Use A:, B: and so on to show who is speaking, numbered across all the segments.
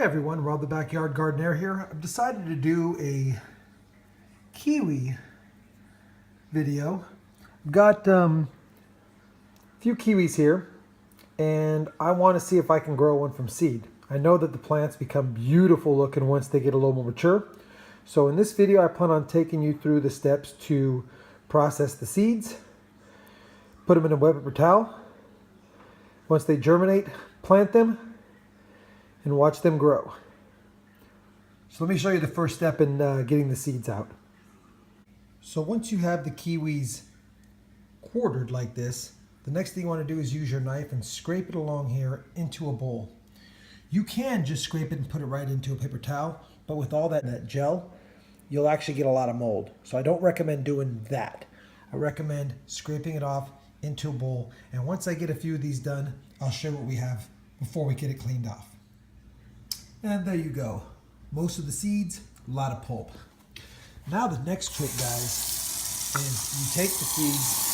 A: everyone, Rob the Backyard Gardener here. I've decided to do a kiwi video. I've got a few kiwis here and I want to see if I can grow one from seed. I know that the plants become beautiful looking once they get a little more mature. So in this video I plan on taking you through the steps to process the seeds, put them in a wet paper towel. Once they germinate, plant them and watch them grow. So let me show you the first step in getting the seeds out. So once you have the kiwis quartered like this, the next thing you want to do is use your knife and scrape it along here into a bowl. You can just scrape it and put it right into a paper towel, but with all that gel, you'll actually get a lot of mold. So I don't recommend doing that. I recommend scraping it off into a bowl. And once I get a few of these done, I'll show you what we have before we get it cleaned off. And there you go. Most of the seeds, a lot of pulp. Now the next trick, guys, is you take the seeds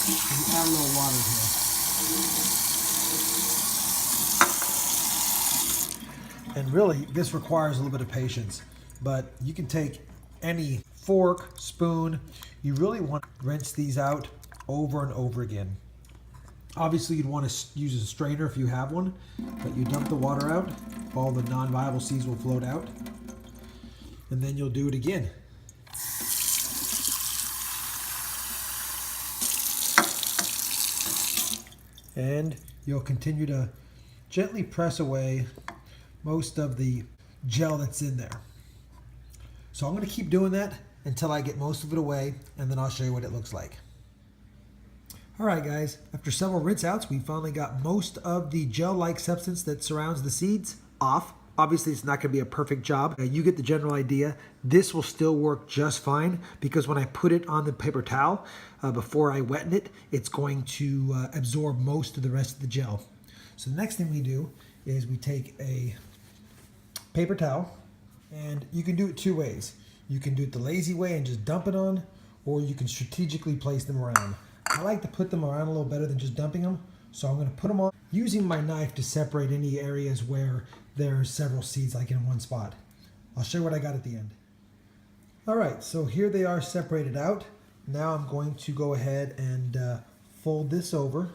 A: and you add a little water here. And really, this requires a little bit of patience, but you can take any fork, spoon. You really want to rinse these out over and over again. Obviously, you'd want to use a strainer if you have one, but you dump the water out, all the non-viable seeds will float out, and then you'll do it again. And you'll continue to gently press away most of the gel that's in there. So I'm going to keep doing that until I get most of it away, and then I'll show you what it looks like. Alright guys, after several rinse outs, we finally got most of the gel-like substance that surrounds the seeds off. Obviously, it's not going to be a perfect job. You get the general idea. This will still work just fine because when I put it on the paper towel, before I wetten it, it's going to absorb most of the rest of the gel. So the next thing we do is we take a paper towel, and you can do it two ways. You can do it the lazy way and just dump it on, or you can strategically place them around. I like to put them around a little better than just dumping them, so I'm going to put them on using my knife to separate any areas where there's several seeds like in one spot. I'll show you what I got at the end. Alright, so here they are separated out. Now I'm going to go ahead and fold this over.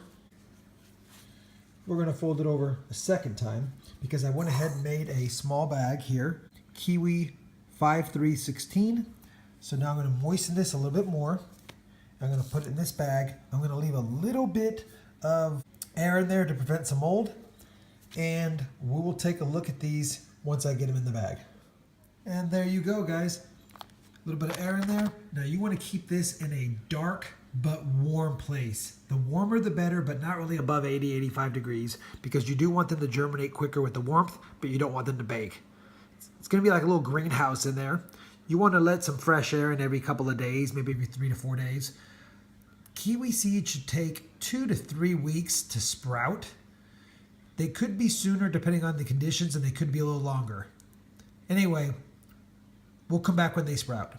A: We're going to fold it over a second time because I went ahead and made a small bag here, Kiwi 5/316. So now I'm going to moisten this a little bit more. I'm going to put it in this bag. I'm going to leave a little bit of air in there to prevent some mold. And we will take a look at these once I get them in the bag. And there you go, guys. A little bit of air in there. Now you want to keep this in a dark but warm place. The warmer the better, but not really above 80, 85 degrees because you do want them to germinate quicker with the warmth, but you don't want them to bake. It's going to be like a little greenhouse in there. You want to let some fresh air in every couple of days, maybe every 3 to 4 days. Kiwi seeds should take 2 to 3 weeks to sprout. They could be sooner depending on the conditions, and they could be a little longer. Anyway, we'll come back when they sprout.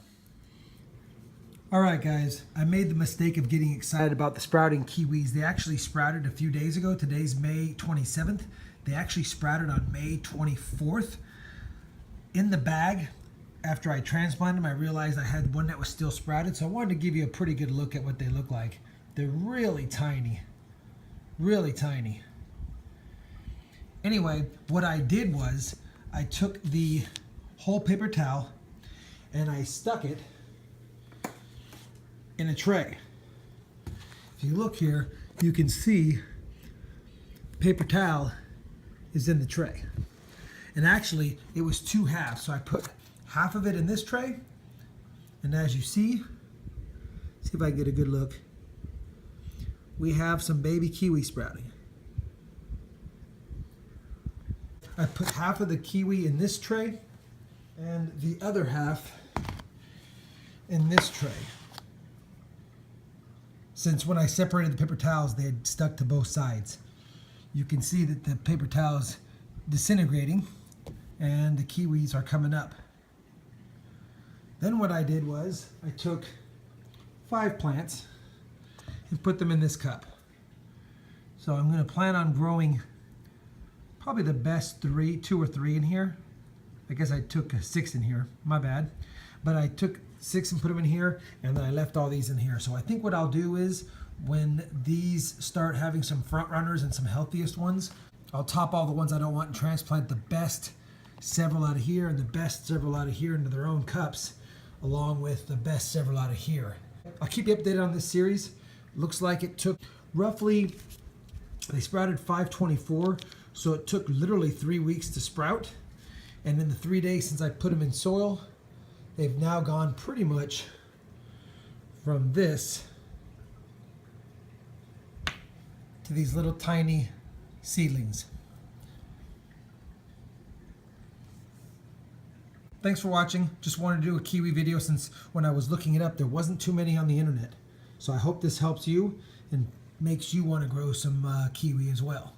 A: Alright guys, I made the mistake of getting excited about the sprouting kiwis. They actually sprouted a few days ago. Today's May 27th. They actually sprouted on May 24th. In the bag, after I transplanted them, I realized I had one that was still sprouted, so I wanted to give you a pretty good look at what they look like. They're really tiny. Really tiny. Anyway, what I did was I took the whole paper towel and I stuck it in a tray. If you look here, you can see paper towel is in the tray. And actually, it was 2 halves, so I put half of it in this tray, and as you see if I can get a good look, we have some baby kiwi sprouting. I put half of the kiwi in this tray and the other half in this tray. Since when I separated the paper towels, they had stuck to both sides. You can see that the paper towel is disintegrating and the kiwis are coming up. Then what I did was I took 5 plants and put them in this cup. So I'm going to plan on growing probably the best 2 or 3 in here. I guess I took 6 in here, my bad. But I took 6 and put them in here, and then I left all these in here. So I think what I'll do is, when these start having some front runners and some healthiest ones, I'll top all the ones I don't want and transplant the best several out of here and the best several out of here into their own cups, along with the best several out of here. I'll keep you updated on this series. Looks like it took roughly, they sprouted 524, so it took literally 3 weeks to sprout. And in the 3 days since I put them in soil, they've now gone pretty much from this to these little tiny seedlings. Thanks for watching. Just wanted to do a kiwi video since when I was looking it up, there wasn't too many on the internet. So I hope this helps you and makes you want to grow some kiwi as well.